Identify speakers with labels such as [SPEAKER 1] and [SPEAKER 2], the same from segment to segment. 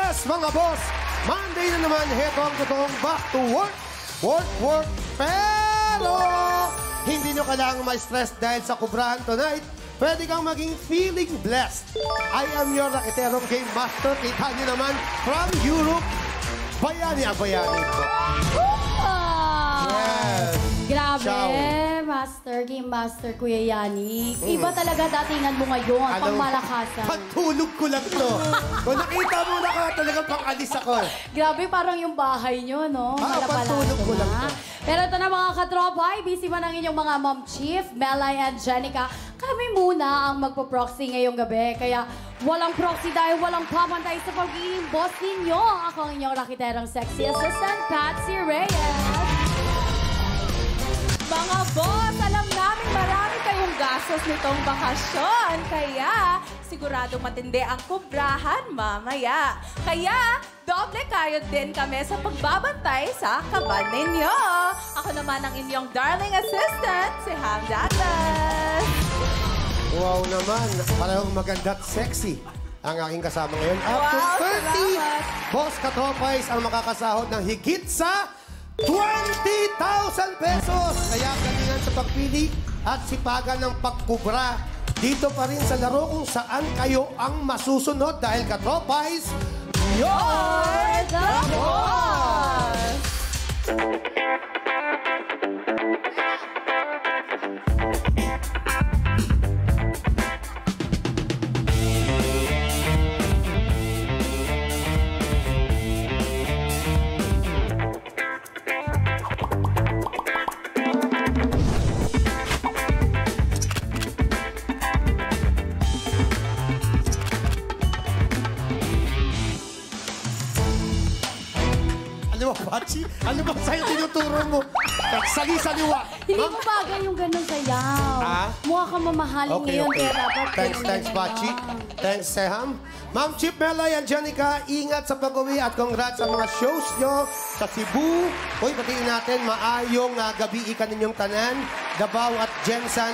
[SPEAKER 1] Yes, mga boss! Monday na naman, heto ang totoong back to work. Work. Pero hindi nyo kailangang ma-stress dahil sa kubrahan tonight. Pwede kang maging feeling blessed. I am your Rakiterong Game Master. Kita nyo naman from Europe. Bayani ang bayani ko. Yes.
[SPEAKER 2] Grabe,
[SPEAKER 1] Ciao.
[SPEAKER 2] Game Master, Kuya Yani. Iba talaga datingan mo ngayon, pangmalakasan.
[SPEAKER 1] Pagtulog ko lang to. Kung nakita mo na ka, talagang pang-alis ako.
[SPEAKER 2] Grabe, parang yung bahay nyo, no?
[SPEAKER 1] Pagtulog ko lang to.
[SPEAKER 2] Pero ito na mga katropa, busy man ang inyong mga Mom Chief, Melay and Jenica. Kami muna ang magpo-proxy ngayong gabi. Kaya walang proxy dahil walang pamantay sa pagiging boss ninyo. Ako ang inyong rakiterang sexy assistant, Patsy Reyes.
[SPEAKER 3] Mga boss, alam namin marami kayong gastos nitong bakasyon. Kaya siguradong matindi ang kubrahan mamaya. Kaya doble kayod din kami sa pagbabantay sa kaban ninyo. Ako naman ang inyong darling assistant, si Ham Douglas.
[SPEAKER 1] Wow naman, parang maganda at sexy ang aking kasama ngayon. After 30,
[SPEAKER 3] salamat.
[SPEAKER 1] Boss Katropais ang makakasahod ng higit sa 20,000 pesos. Kaya galingan sa pagpili at sipagan ng pagkubra. Dito pa rin sa laro kung saan kayo ang masusunod dahil Katropais, you're
[SPEAKER 3] the boss!
[SPEAKER 1] Ano ba, Pachi? Ano ba sa'yo tinuturo mo? Sali-saliwa.
[SPEAKER 2] Hindi ko bagay yung ganun sayaw. Mukha kang mamahalin ngayon, kaya dapat...
[SPEAKER 1] Thanks, Pachi. Thanks, Seham. Ma'am Chief Melay and Jenica, ingat sa pag-uwi at congrats sa mga shows nyo sa Cebu. Uy, batiin natin, maayong gabi ikan ninyong tanan, Davao at Jensan.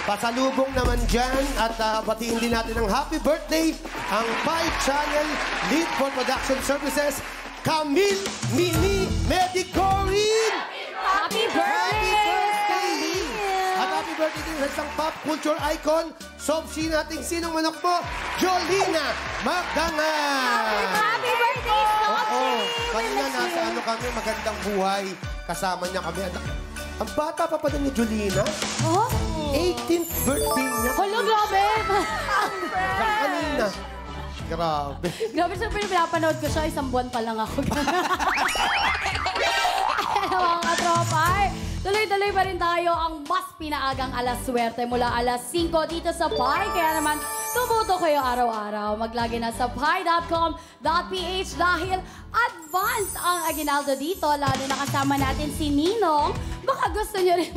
[SPEAKER 1] Pasalubong naman dyan at batiin din natin ng happy birthday ang 5 Channel Lead for Production Services, Camille Mini Medicorin!
[SPEAKER 2] Happy birthday!
[SPEAKER 1] At happy birthday din sa isang pop culture icon, Sobsi nating sinong manok mo, Jolina Magdangan!
[SPEAKER 2] Happy birthday, Sophie!
[SPEAKER 1] Oo, kanina nasa kami, magandang buhay. Kasama niya kami. Ang bata pa pala ni Jolina.
[SPEAKER 2] Oh?
[SPEAKER 1] 18th birthday niya.
[SPEAKER 2] Hala, grabe!
[SPEAKER 1] Kanina. Grabe.
[SPEAKER 2] Grabe, sa pinapanood ko siya, isang buwan pa lang ako. Ayan mga katropa. Tuloy-tuloy pa rin tayo ang mas pinaagang alas swerte mula alas 5 dito sa Pi. Kaya naman, tumuto kayo araw-araw. Maglagi na sa pi.com.ph dahil advance ang aginaldo dito. Lalo na kasama natin si Ninong. Baka gusto nyo rin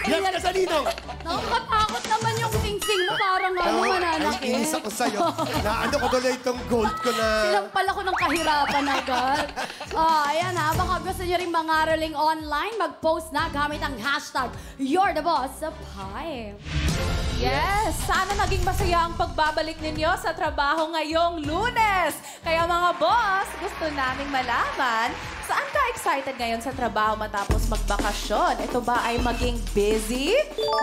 [SPEAKER 1] Let's ka sa Ninong!
[SPEAKER 2] Nakakatakot naman yung sing-sing mo. Parang mananakit.
[SPEAKER 1] Ay, inis ako sa'yo. Naano ko tuloy itong gold ko na...
[SPEAKER 2] Sinampal ako ng kahirapan agad. Ayan ha. Baka gusto nyo rin mangaroling online. Mag-post na gamit ang hashtag YourTheBoss sa Pi.
[SPEAKER 3] Yes! Sana naging masaya ang pagbabalik ninyo sa trabaho ngayong Lunes. Kaya mga boss, gusto naming malaman, saan ka excited ngayon sa trabaho matapos magbakasyon? Ito ba ay maging busy,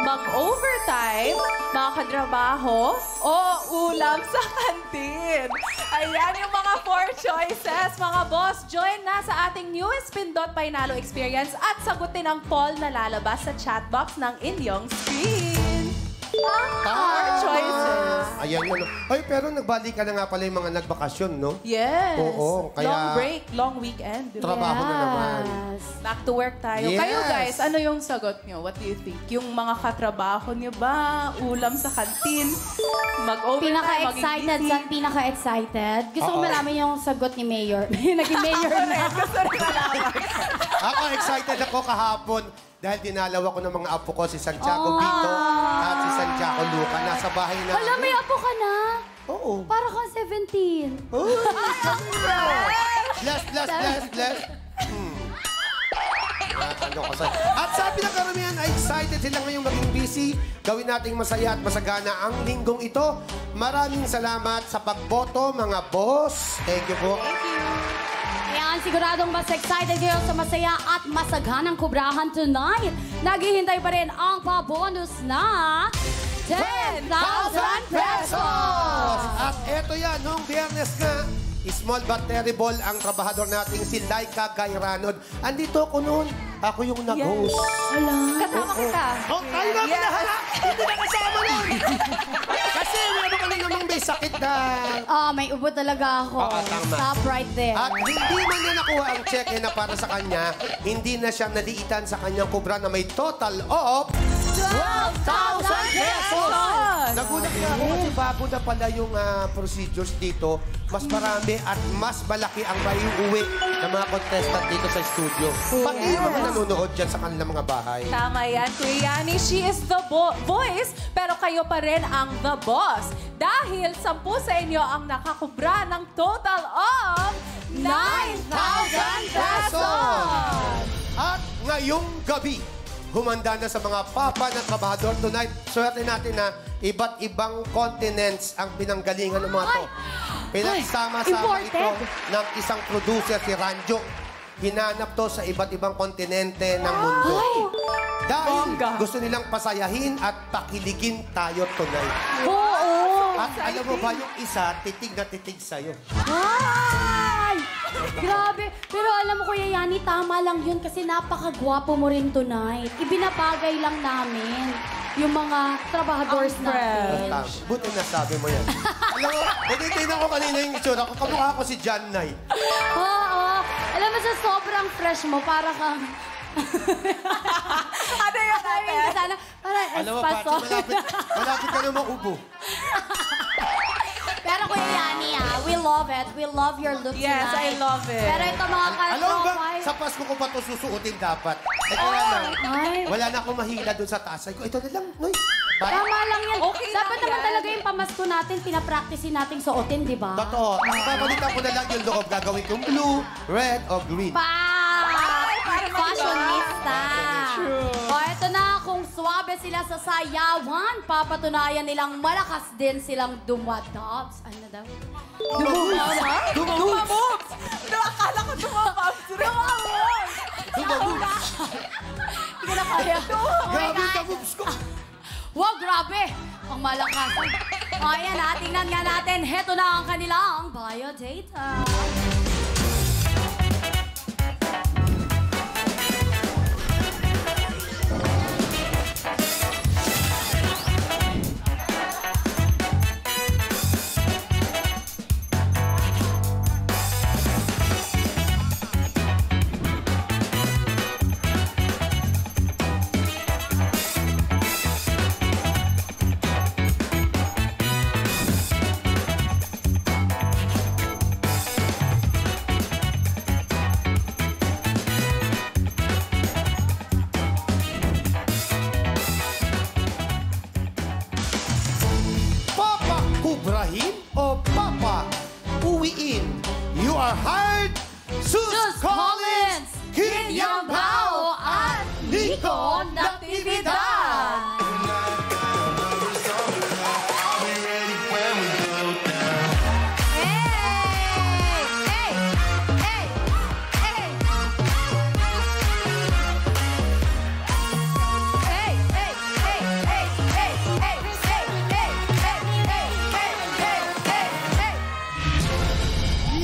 [SPEAKER 3] mag-overtime, mga katrabaho, o ulam sa kantin? Ayan yung mga 4 choices. Mga boss, join na sa ating newest Pindot Painalo Experience at sagutin ang poll na lalabas sa chatbox ng inyong screen. 4 choices.
[SPEAKER 1] Ayan yun. Ay, pero nagbalik ka na nga pala yung mga nagbakasyon, no?
[SPEAKER 3] Yes.
[SPEAKER 1] Oo, kaya...
[SPEAKER 3] Long break, long weekend.
[SPEAKER 1] Trabaho na naman.
[SPEAKER 3] Back to work tayo.
[SPEAKER 1] Yes.
[SPEAKER 3] Kayo guys, ano yung sagot nyo? What do you think? Yung mga katrabaho nyo ba? Ulam sa kantin? Mag-overtime?
[SPEAKER 2] Pinaka-excited. Saan pinaka-excited? Gusto ko malaman yung sagot ni Mayor. Naging Mayor na.
[SPEAKER 3] Gusto rin malaman.
[SPEAKER 1] Ako, excited ako kahapon dahil dinalaw ako ng mga apo ko, si Santiago Vito at si Santiago Luca. Nasa bahay na.
[SPEAKER 2] Hala, may apo ka na?
[SPEAKER 1] Oo.
[SPEAKER 2] Para kang 17.
[SPEAKER 1] Bless. At sabi ng karamihan ay excited sila ngayong maging busy. Gawin nating masaya at masagana ang linggong ito. Maraming salamat sa pagboto, mga boss. Thank you po.
[SPEAKER 2] Ayan, siguradong mas excited kayo sa masaya at masaganang kubrahan tonight. Naghihintay pa rin ang pa-bonus na 10,000 pesos!
[SPEAKER 1] At eto yan, noong Biyernes nga, small but terrible ang trabahador nating si Laika Gayranod. Andito ako noon. Ako yung nag-host.
[SPEAKER 3] Kasama kita.
[SPEAKER 1] Oh, tayo na pinahala! Hindi na kasama nun! Kasi meron ka namang may sakit na...
[SPEAKER 2] May ubo talaga ako.
[SPEAKER 1] Tama.
[SPEAKER 2] Stop right there.
[SPEAKER 1] At hindi man niya nakuha ang cheque na para sa kanya, hindi na siya naliitan sa kanyang kubra na may total of 12,000 pesos! Nagulat nga ako kasi bago na pala yung procedures dito. Mas marami at mas malaki ang maiuwi ng mga contestant dito sa studio. Pati yung mga nanonood dyan sa kanilang mga bahay.
[SPEAKER 3] Tama yan, Kuya Yani. She is the voice, pero kayo pa rin ang the boss. Dahil 10 sa inyo ang nakakubra ng total of 9,000 pesos!
[SPEAKER 1] At ngayong gabi, humanda na sa mga papa ng trabahador tonight. Swerte natin na iba't ibang continents ang pinanggalingan ng mga to. Pinagsama-sama ito ng isang producer, si Ranjo. Hinanap to sa iba't ibang kontinente ng mundo. Dahil gusto nilang pasayahin at pakiligin tayo tonight.
[SPEAKER 2] Oo!
[SPEAKER 1] At alam mo ba yung isa, titig na titig sa'yo.
[SPEAKER 2] Ay! Grabe. Pero alam mo, Kuya Yani, tama lang yun kasi napakagwapo mo rin tonight. Ibinabagay lang namin yung mga trabahadors natin.
[SPEAKER 1] Buti na sabi mo yan. Alam mo, ititignan ko kanina yung itsura ko. Kamukha ko si John Knight.
[SPEAKER 2] Oo. Alam mo, sa sobrang fresh mo, para kang...
[SPEAKER 3] Ano yun natin?
[SPEAKER 2] Sana, parang
[SPEAKER 1] Alam mo,
[SPEAKER 2] espaso.
[SPEAKER 1] Patsy, malapit ka na maubo.
[SPEAKER 2] Pero Kuya Yani, we love it. We love your look
[SPEAKER 3] Yes,
[SPEAKER 2] tonight.
[SPEAKER 3] I love it.
[SPEAKER 2] Pero ito mga
[SPEAKER 1] Alam mo ba,
[SPEAKER 2] katropay.
[SPEAKER 1] sa Pasko ko pa ito susuotin dapat. Eh kaya lang,
[SPEAKER 2] Ay.
[SPEAKER 1] wala na akong mahila doon sa taas. Ay ko, ito na lang, Noy.
[SPEAKER 2] Tama lang yan.
[SPEAKER 3] Okay lang
[SPEAKER 2] Dapat naman
[SPEAKER 3] yan.
[SPEAKER 2] talaga yung pamasko natin, pinapractice natin suotin, di ba?
[SPEAKER 1] Totoo. Papalitan ko na lang yung loob. Gagawin kong blue, red, o green.
[SPEAKER 2] Fashionista. O, eto na, kung swabe sila sa sayawan, papatunayan nilang malakas din silang dumadabs. Ano daw?
[SPEAKER 3] Dumamobs! Akala ko dumamobs. Dumamobs!
[SPEAKER 1] Dumamobs!
[SPEAKER 2] Hindi ko na kaya.
[SPEAKER 1] Grabe ka, moves ko.
[SPEAKER 2] Wow, grabe! Ang malakas. O, ayan ha, tingnan nga natin. Heto na ang kanilang biodata.
[SPEAKER 1] Papa kubrahin o Papa uwiin? You are hired, Sus Collins, Kid Yambao, at Nico Natividad.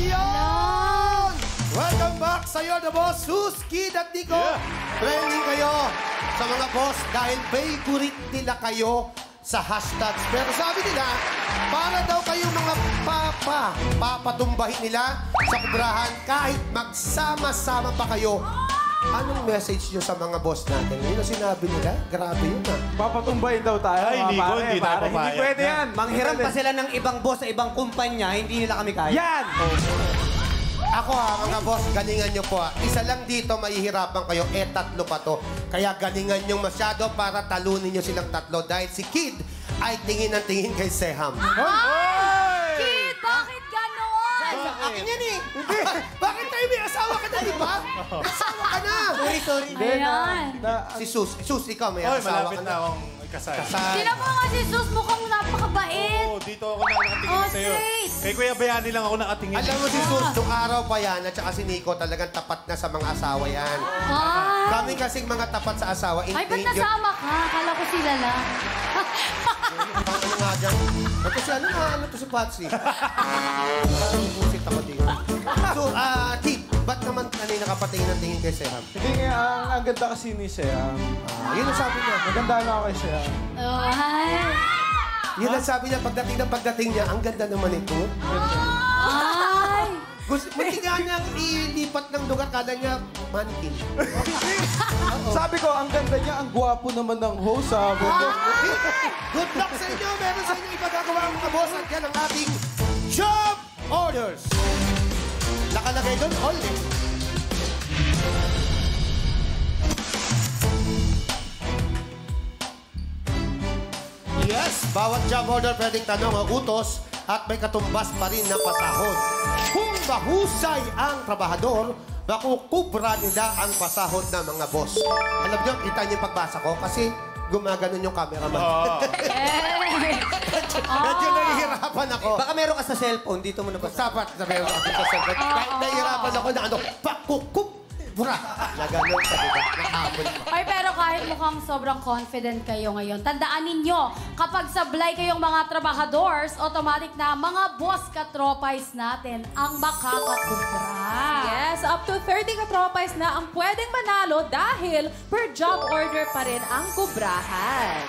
[SPEAKER 1] Yan! Welcome back sa'yo, the boss, Sus, Kid at Nico. Trending kayo sa mga boss dahil favorite nila kayo sa hashtags. Pero sabi nila, para daw kayong mga papatumbahin nila sa kubrahan kahit magsama-sama pa kayo. Anong message nyo sa mga boss natin? Yun ang sinabi nila? Grabe yun
[SPEAKER 4] Papatumbayin daw tayo.
[SPEAKER 5] Ay,
[SPEAKER 4] mga
[SPEAKER 5] Nico,
[SPEAKER 4] pare,
[SPEAKER 5] hindi tayo
[SPEAKER 4] pare.
[SPEAKER 5] papayag.
[SPEAKER 4] Hindi pwede yan.
[SPEAKER 6] Manghiram pa sila ng ibang boss sa ibang kumpanya, hindi nila kami kaya.
[SPEAKER 4] Yan!
[SPEAKER 1] Ako mga boss, galingan nyo po Isa lang dito, mahihirapan kayo. Tatlo pa to. Kaya galingan nyo masyado para talunin nyo silang tatlo. Dahil si Kid ay tingin ng tingin kay Seham.
[SPEAKER 2] Kid, bakit ganon?
[SPEAKER 6] Akin yan eh.
[SPEAKER 1] Bakit tayo may asawa ka na, di ba? May asawa ka na.
[SPEAKER 6] Sorry.
[SPEAKER 2] Ayan.
[SPEAKER 1] Si Sus. Sus, ikaw may
[SPEAKER 4] Oy,
[SPEAKER 1] asawa
[SPEAKER 4] malapit
[SPEAKER 1] ka
[SPEAKER 4] na
[SPEAKER 1] na.
[SPEAKER 4] akong ikasal.
[SPEAKER 2] Sino po nga si Sus? Mukhang napakabait.
[SPEAKER 4] Oo, dito ako nakatingin
[SPEAKER 2] Oh,
[SPEAKER 4] sa'yo.
[SPEAKER 2] straight.
[SPEAKER 4] Kay Kuya Bayani lang ako nakatingin.
[SPEAKER 1] Alam mo si Sus, nung araw pa yan, at saka si Nico, talagang tapat na sa mga asawa yan.
[SPEAKER 2] Ay,
[SPEAKER 1] Kami kasing mga tapat sa asawa.
[SPEAKER 2] ay ba't nasama ka? Akala ko sila lang.
[SPEAKER 1] Ano nga dyan? Ito si ano to si Patsy? Busit ako dito. So, Tip, ba't naman kanina ka patingin ng tingin kay Seham?
[SPEAKER 5] Hindi nga, ang ganda kasi ni Seang.
[SPEAKER 1] Yun ang sabi niya.
[SPEAKER 5] Maganda na ako kay Seang.
[SPEAKER 2] Ay.
[SPEAKER 1] Yun ang sabi niya, pagdating niya, ang ganda naman ito.
[SPEAKER 2] Ay.
[SPEAKER 1] Munti nga niyang ilipat ng lugar, kada niya, mannequin.
[SPEAKER 5] Sabi ko, ang ganda niya, ang gwapo naman ng host, sabi ko.
[SPEAKER 1] Good luck sa inyo! Meron sa inyo ipagagawa ang mga boss at yan ang ating job orders. Nakalagay doon, only. Yes, bawat job order pwedeng tanong o utos at may katumbas pa rin na pasahod. Kung mahusay ang trabahador, makukubra nila ang pasahod ng mga boss. Alam niyo, kita niyo yung pagbasa ko kasi gumaganon yung cameraman. Medyo nahihirapan ako.
[SPEAKER 6] Baka meron ka sa cellphone, dito mo na basta.
[SPEAKER 1] Sapat na meron ako sa cellphone. Nahihirapan ako na pakukubra. Na ganun sa diba? Nakapon ko.
[SPEAKER 2] Ay, pero kahit mukhang sobrang confident kayo ngayon, tandaan ninyo, kapag sablay kayong mga trabahadors, automatic na mga boss katropais natin ang makakakubra.
[SPEAKER 3] Yes, up to 30 katropais na ang pwedeng manalo dahil per job order pa rin ang kubrahan.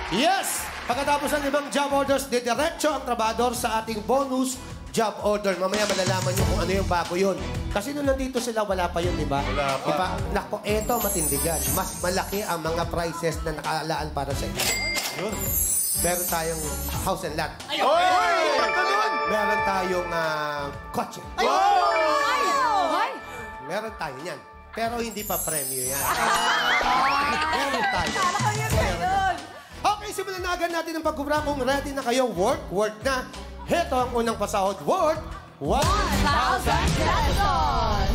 [SPEAKER 1] Yes! Pagkatapos ng 5 job orders, didiretso ang trabahador sa ating bonus job order. Mamaya malalaman nyo kung ano yung bago yun. Kasi nung nandito sila, wala pa yun, di ba?
[SPEAKER 4] Wala pa.
[SPEAKER 1] Diba? Nako, eto matindigan. Mas malaki ang mga prices na nakaalaan para sa inyo.
[SPEAKER 4] Yun.
[SPEAKER 1] Meron tayong house and lot.
[SPEAKER 4] Oy!
[SPEAKER 1] Meron tayong kotse.
[SPEAKER 2] Ay!
[SPEAKER 1] Meron tayo niyan. Pero hindi pa premyo yan. Meron tayo. Okay, simulan na agad natin ang pagkubra. Kung ready na kayo, work na. Heto ang unang pasahod. Worth 1,000
[SPEAKER 2] pesos!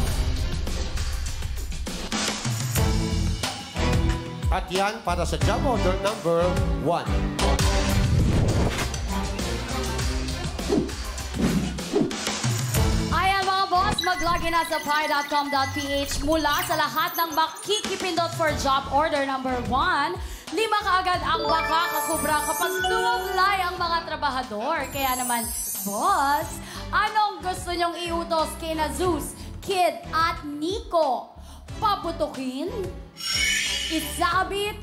[SPEAKER 1] At yan para sa job order number 1.
[SPEAKER 2] Ayan mga boss, mag-login na sa pi.com.ph mula sa lahat ng makikipindot for job order number 1. 5 kaagad ang makakakubra kapag sumulay ang mga trabahador. Kaya naman, boss, anong gusto nyong iutos kay na Zeus, Kid at Nico? Paputukin? Isabit?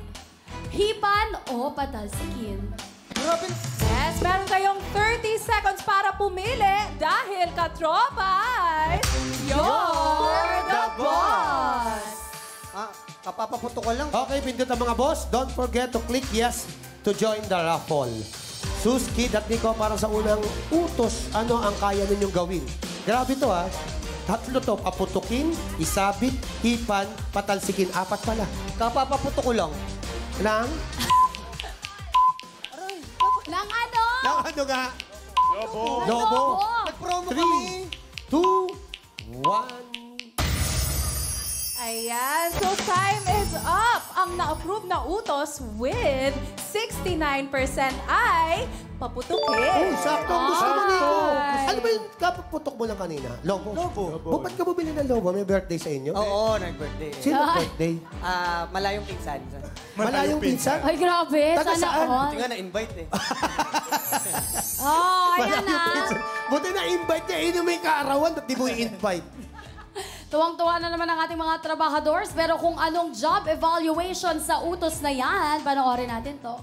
[SPEAKER 2] Hipan o patalsikin?
[SPEAKER 3] Yes, meron kayong 30 seconds para pumili dahil katropay, you're the boss!
[SPEAKER 6] Kapapaputo ko lang.
[SPEAKER 1] Okay, pindot ang mga boss. Don't forget to click yes to join the raffle. Sus, Kid at Nico, para sa unang utos, ano ang kaya ninyong gawin? Grabe to, ha? 3 to, paputukin, isabit, hipan, patalsikin. 4 pala.
[SPEAKER 6] Kapapaputo ko lang.
[SPEAKER 1] Lang?
[SPEAKER 2] Lang ano?
[SPEAKER 1] Lang ano nga?
[SPEAKER 4] Lobo.
[SPEAKER 1] Lobo.
[SPEAKER 6] Nag-promo
[SPEAKER 1] 3,
[SPEAKER 6] kami.
[SPEAKER 1] 2, 1.
[SPEAKER 3] Ayan, so time is up. Ang na-approve na utos with 69% ay paputukin.
[SPEAKER 1] Oh, sakto. Gusto mo, Nico.
[SPEAKER 2] Ay.
[SPEAKER 1] Ano ba yung kaputok mo lang kanina? Lobo. Ba't ka bumili ng lobo? May birthday sa inyo?
[SPEAKER 6] Oo, nag-birthday.
[SPEAKER 1] Sino
[SPEAKER 2] Ay.
[SPEAKER 1] birthday?
[SPEAKER 6] Malayong pinsan.
[SPEAKER 1] Malayong pinsan?
[SPEAKER 2] Ay, grabe.
[SPEAKER 1] Taga
[SPEAKER 2] Sana
[SPEAKER 1] saan?
[SPEAKER 2] all.
[SPEAKER 6] Hindi nga na-invite eh.
[SPEAKER 2] Oh, ayan
[SPEAKER 1] Malayong
[SPEAKER 2] na.
[SPEAKER 1] pinsan. Buti na-invite niya. Ino may kaarawan. Ba't di mo i-invite?
[SPEAKER 2] Tuwang-tuwa na naman ang ating mga trabahadors. Pero kung anong job evaluation sa utos na yan, panoorin natin to.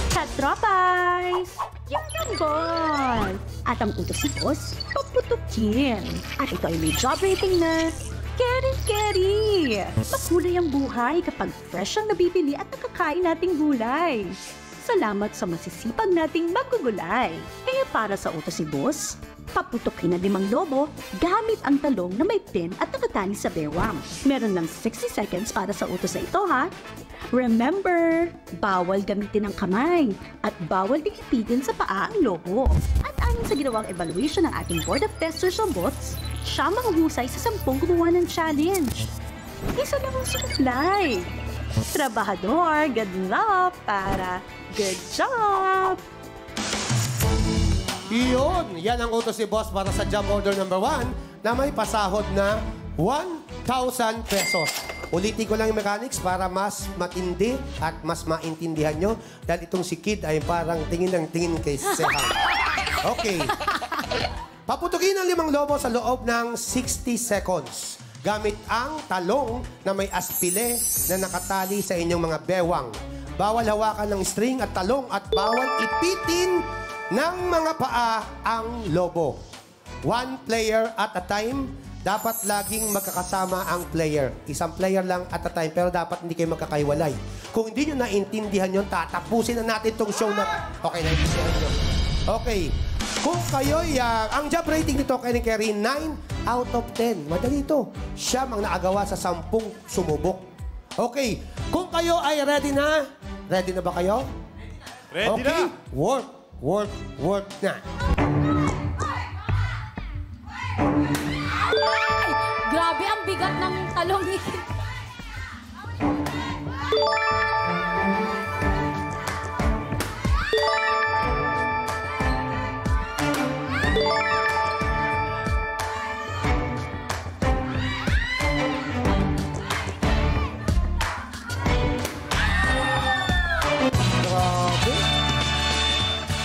[SPEAKER 7] Katropais! Yung boss! At ang utos si boss, paputukin. At ito ay may job rating na Keri! Makulay ang buhay kapag fresh ang nabibili at nakakain nating gulay. Salamat sa masisipag nating magugulay. Kaya para sa utos si Boss, paputukin na 5 lobo gamit ang talong na may pin at nakatali sa bewang. Meron lang 60 seconds para sa utos na ito, ha? Remember, bawal gamitin ang kamay at bawal dikipitin sa paa ang lobo. At ayon sa ginawang evaluation ng ating Board of Testers o bots, siya manguhusay sa 10 gumawa ng challenge. Isa lang ang supply. Trabahador, good luck para good job!
[SPEAKER 1] Iyon, yan ang utos ni Boss para sa job order number 1 na may pasahod na 1,000 pesos. Ulitin ko lang yung mechanics para mas matindi at mas maintindihan nyo dahil itong si Kid ay parang tingin ng tingin kay Seham. Okay. Paputukin ang 5 lobo sa loob ng 60 seconds gamit ang talong na may aspile na nakatali sa inyong mga bewang. Bawal hawakan ng string at talong at bawal ipitin ng mga paa ang lobo. 1 player at a time. Dapat laging magkakasama ang player. Isang player lang at a time, pero dapat hindi kayo magkakaiwalay. Kung hindi nyo naintindihan yun, tatapusin na natin itong show na... Okay, naintindihan nyo. Okay. Kung kayo'y... ang job rating nito kay Kerry, 9 out of 10. Madali ito. Siya mang naagawa sa 10 sumubok. Okay. Kung kayo ay ready na... Ready na ba kayo?
[SPEAKER 4] Ready
[SPEAKER 1] okay.
[SPEAKER 4] na.
[SPEAKER 1] Work na.
[SPEAKER 2] Ay! Grabe ang bigat ng talong ni Kid.
[SPEAKER 1] Grabe.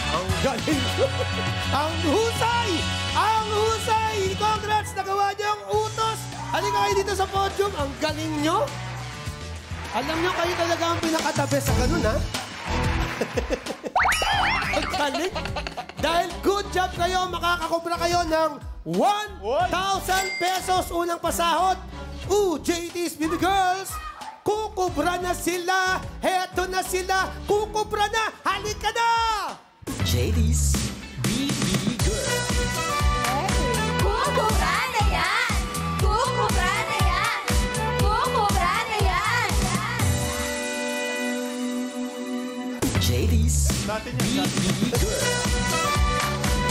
[SPEAKER 1] Ang galing. Ang husay! Ang husay! Congrats! Nagawa niyo ang utos! Halika kayo dito sa podium. Ang galing niyo. Alam niyo, kayo talaga ang pinakatabi sa ganun, ha? Ang galing. Dahil good job kayo, makakakubra kayo ng 1,000 pesos unang pasahod. JT's Baby Girls, kukubra na sila. Heto na sila. Kukubra na. Halika na!
[SPEAKER 8] JD's BB Girl.
[SPEAKER 2] Kukubra na yan! Kukubra na yan! Kukubra na yan!
[SPEAKER 8] JD's
[SPEAKER 4] Natin yan.
[SPEAKER 8] BB Girl.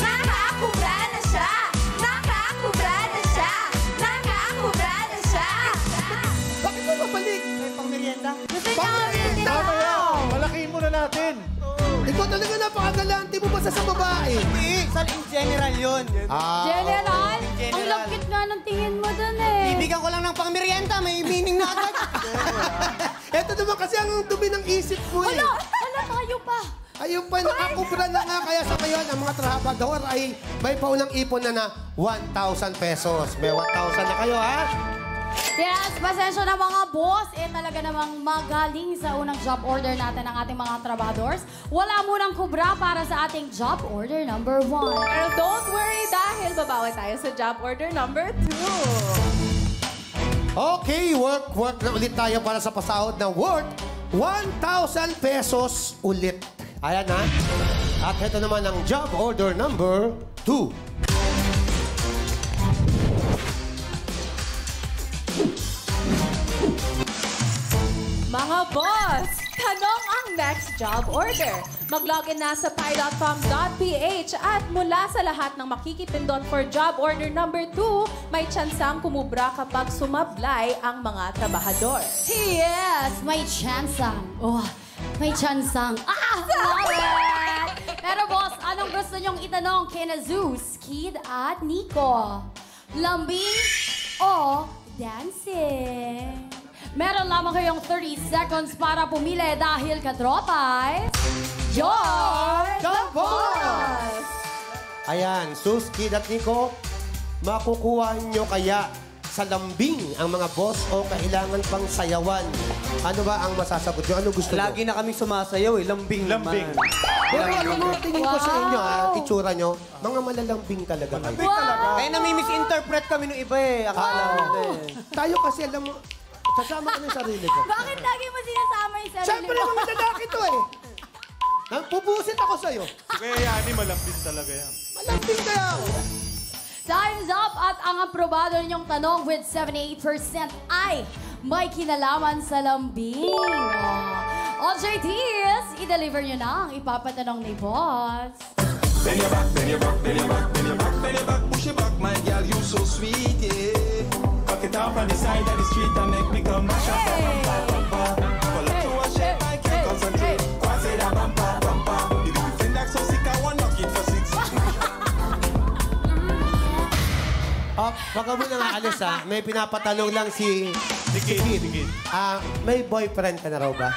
[SPEAKER 2] Nakakubra na siya! Nakakubra na siya! Nakakubra na siya!
[SPEAKER 1] Bakit mo babalik?
[SPEAKER 6] May pangmerienda.
[SPEAKER 2] Gusto niya ulitin
[SPEAKER 4] Tama
[SPEAKER 2] ako!
[SPEAKER 4] yan. Malakihin muna natin.
[SPEAKER 1] Ikaw talaga napakagalante mo basta sa babae.
[SPEAKER 6] Hindi, saan in general yun?
[SPEAKER 2] General, ang
[SPEAKER 6] General.
[SPEAKER 2] lapit nga ng tingin mo dun eh.
[SPEAKER 6] Bibigyan ko lang ng pangmerienda, may meaning na agad.
[SPEAKER 1] Ito naman kasi ang dumi ng isip mo eh.
[SPEAKER 2] Hala, tayo pa.
[SPEAKER 1] Ayun pa, nakakubra na nga. Kaya sa ngayon, ang mga trabador ay may paulang ipon na 1,000 pesos. May 1,000 na kayo, ha?
[SPEAKER 2] Yes, pasensya na mga boss. Talaga namang magaling sa unang job order natin ng ating mga trabadors. Wala munang kubra para sa ating job order number 1.
[SPEAKER 3] Pero don't worry dahil babawi tayo sa job order number 2.
[SPEAKER 1] Okay, work na ulit tayo para sa pasahod na worth 1,000 pesos ulit. Ayan, ha? At ito naman ang job order number 2.
[SPEAKER 3] Mga boss, tanong ang next job order. Mag-login na sa pi.com.ph at mula sa lahat ng makikipindot for job order number 2, may tsansang kumubra kapag sumablay ang mga trabahador.
[SPEAKER 2] Yes, may chansang. May chansang. Love it! Pero boss, anong gusto nyong itanong kina Zeus, Kid at Nico? Lambing o dancing? Meron lamang kayong 30 seconds para pumili dahil katropay, you're the boss!
[SPEAKER 1] Ayan, Sus, Kid at Nico, makukuha nyo kaya sa lambing ang mga boss o kailangan pang sayawan? Ano ba ang masasagot nyo? Ano gusto nyo?
[SPEAKER 6] Lagi na kami sumasayaw eh, lambing
[SPEAKER 4] Lambing.
[SPEAKER 6] naman.
[SPEAKER 1] Pero ano tingin ko sa inyo, ha?
[SPEAKER 2] Wow.
[SPEAKER 1] Itsura nyo, mga malalambing talaga kayo.
[SPEAKER 2] Wow!
[SPEAKER 6] Kaya nami-misinterpret kami ng iba eh, akala natin.
[SPEAKER 1] Tayo kasi, alam mo, kasama ko ng sarili ko.
[SPEAKER 2] Bakit lagi mo sinasama yung sarili
[SPEAKER 1] Siyempre,
[SPEAKER 2] mo?
[SPEAKER 1] mga lalaki to eh. Pupusit ako sa'yo.
[SPEAKER 4] Kaya Yani, malambing talaga yan.
[SPEAKER 1] Malambing kaya ako.
[SPEAKER 2] Time's up at ang aprobado ninyong tanong with 78% ay may kinalaman sa lambing. O JTs, i-deliver nyo na ang ipapatanong ni Boss.
[SPEAKER 9] Bend your back, bend your back, bend your back, bend your back, bend your back, push your back, my girl, you so sweet, yeah. Back it up on the side of the street and make me come mash up, pull up to a shape, I can't concentrate. Quasi da bumpa, bumpa. If you feel like so sick, I want knock it for 6.
[SPEAKER 1] Wag ka muna nga alis ha. May pinapatanong lang si Kid. May boyfriend ka na raw ba?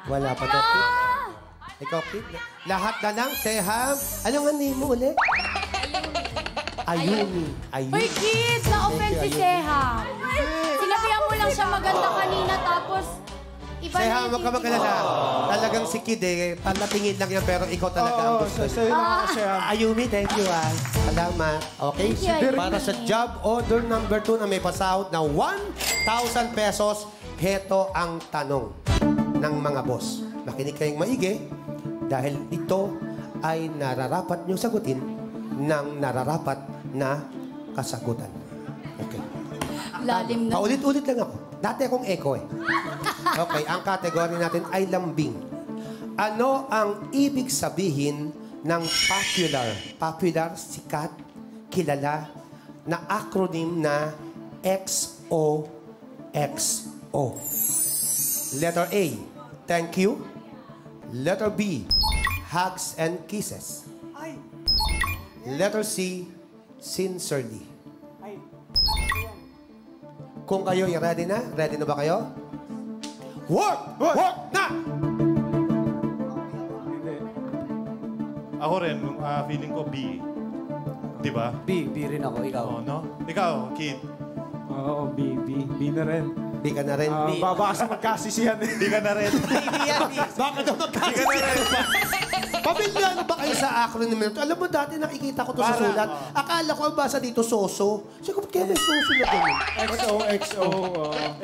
[SPEAKER 1] Wala pa daw. Ikaw, Kid? Lahat na lang, Teham. Ano nga name mo ulit? Ayumi.
[SPEAKER 2] Uy, Kid! Na-offend si Seham. Sinabihan mo lang siya maganda kanina tapos iba na
[SPEAKER 1] Seham,
[SPEAKER 2] yung
[SPEAKER 1] wag ka magalala. Talagang si Kid palatingin lang yan pero ikaw talaga ang gusto niya.
[SPEAKER 5] Sa'yo na kasi.
[SPEAKER 1] Ayumi, thank you Salamat. Okay?
[SPEAKER 2] Thank you,
[SPEAKER 1] Para sa job order number 2 na may pasahod na 1,000 pesos, heto ang tanong ng mga boss. Makinig kayong maigi dahil ito ay nararapat nyo sagutin ng nararapat na kasagutan. Okay.
[SPEAKER 2] lalim na.
[SPEAKER 1] Paulit-ulit lang ako. Dati akong echo eh. Okay, ang category natin ay lambing. Ano ang ibig sabihin ng popular, sikat, kilala, na acronym na XOXO? Letter A, thank you. Letter B, hugs and kisses. Letter C, sincerely. Kung kayo ready na? Ready na ba kayo? Work! Work na!
[SPEAKER 4] Ako rin, feeling ko B. Di ba?
[SPEAKER 6] B rin ako, ikaw.
[SPEAKER 4] Oo, no? Ikaw, Kid.
[SPEAKER 5] Oo, B na rin.
[SPEAKER 1] Di ka na rin.
[SPEAKER 5] Baka kasi magkasisihan eh.
[SPEAKER 4] Di ka na rin.
[SPEAKER 1] Baka daw magkakasisihan. Pamilyano ba kayo sa acronym na ito? Alam mo, dati nakikita ko to sa sulat. Akala ko ang basa dito, soso. Sabi ko, kaya may soso na ganun?
[SPEAKER 5] XOXO.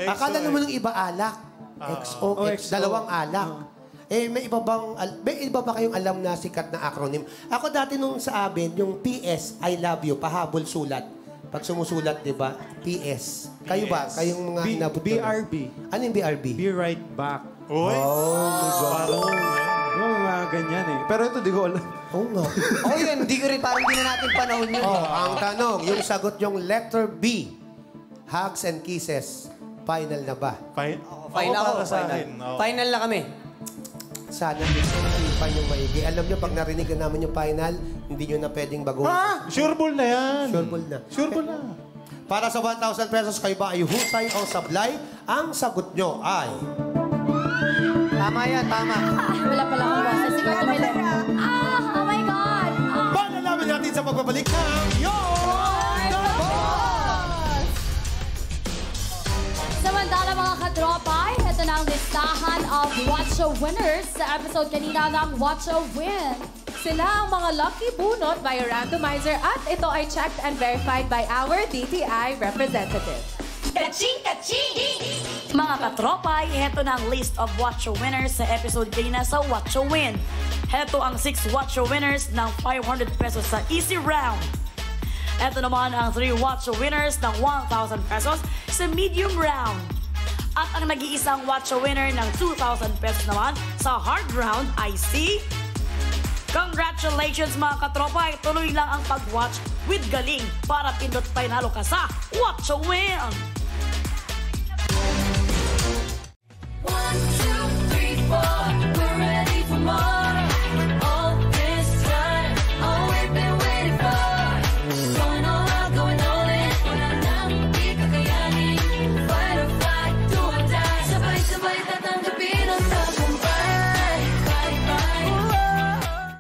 [SPEAKER 1] Akala naman ng iba alak. XOX, dalawang alak. May iba ba kayong alam na sikat na acronym? Ako dati nung sa amin, yung PS, I love you, pahabol sulat. Pag sumusulat, di ba? PS. Kayo ba? Kayong mga inabot na-
[SPEAKER 5] BRB.
[SPEAKER 1] Ano yung BRB?
[SPEAKER 5] Be right back.
[SPEAKER 4] Uy!
[SPEAKER 5] Oo, mga ganyan eh. Pero ito, di ko alam.
[SPEAKER 1] Oo nga.
[SPEAKER 6] Ako yun, hindi ko rin, parang hindi na natin panahon yun.
[SPEAKER 1] Ang tanong, yung sagot yung letter B, hugs and kisses, final na ba?
[SPEAKER 6] Fine
[SPEAKER 4] Ako
[SPEAKER 6] ako,
[SPEAKER 4] para sa
[SPEAKER 6] final.
[SPEAKER 4] akin. Oo.
[SPEAKER 6] Final na kami.
[SPEAKER 1] Sana pa yung maigi. Alam nyo, pag narinig na namin yung final, hindi nyo na pwedeng baguhin.
[SPEAKER 4] Sure ball na yan.
[SPEAKER 1] Sure ball na.
[SPEAKER 4] Sure ball na.
[SPEAKER 1] Para sa 1,000 pesos, kayo ba ay husay o sablay? Ang sagot nyo ay...
[SPEAKER 6] Tama yan, tama.
[SPEAKER 2] Wala pala akong boses. Ikaw tumili. Oh my God!
[SPEAKER 1] Malalaman natin sa pagbabalik ng Your
[SPEAKER 2] Boss! Samantala mga katropay, ito na ang listahan of Watch Show winners sa episode kanina ng Watch Show Win.
[SPEAKER 3] Sila ang mga lucky bunot by a randomizer at ito ay checked and verified by our DTI representative.
[SPEAKER 7] Kaching! Kaching! Mga katropay, heto na ang list of Watch Show winners sa episode kanina sa Watch Show Win. Heto ang 6 Watch Show winners ng 500 pesos sa easy round. Heto naman ang 3 Watch Show winners ng 1,000 pesos sa medium round. At ang nag-iisang Watch Show winner ng 2,000 pesos naman sa hard round ay si... Congratulations mga katropay! Tuloy lang ang pag-watch with galing para pindot panalo ka sa Watch Show Win!